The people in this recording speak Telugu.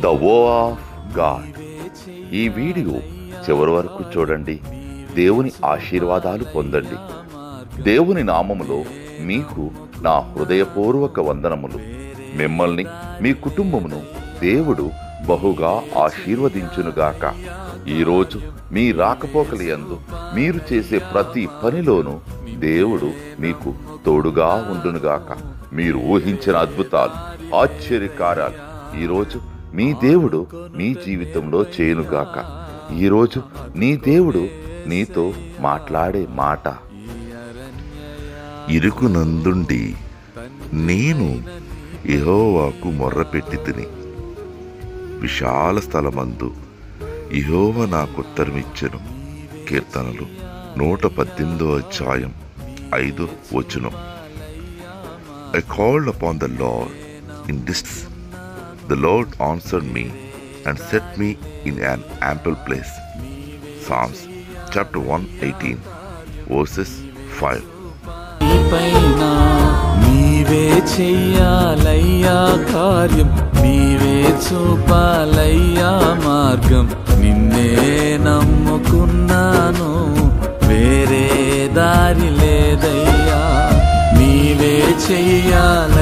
ద వో ఆఫ్ గాడ్. ఈ వీడియో చివరి వరకు చూడండి. దేవుని ఆశీర్వాదాలు పొందండి. దేవుని నామములో మీకు నా హృదయపూర్వక వందనములు. మిమ్మల్ని, మీ కుటుంబమును దేవుడు బహుగా ఆశీర్వదించునుగాక. ఈరోజు మీ రాకపోకలయందు మీరు చేసే ప్రతి పనిలోనూ దేవుడు మీకు తోడుగా ఉండునుగాక. మీరు ఊహించిన అద్భుతాలు, ఆశ్చర్యకార్యాలు ఈరోజు మీ దేవుడు మీ జీవితంలో చేయునుగాక. ఈరోజు నీ దేవుడు నీతో మాట్లాడే మాట, ఇరుకునందుండి నేను యెహోవాకు మొర్రపెట్టితిని. విశాల స్థలమందు యెహోవా నాకుత్తరమిచ్చెను. కీర్తనలు 118:5. I called upon the Lord in distress. The Lord answered me and set me in an ample place. Psalms chapter 118 verses 5. నీవే చెయ్యాలయ్యా కార్యం, నీవే చూపాలయ్యా మార్గం. నిన్నే నమ్ముకున్నాను, వేరే దారి లేదయ్యా. నీవే చెయ్యాలి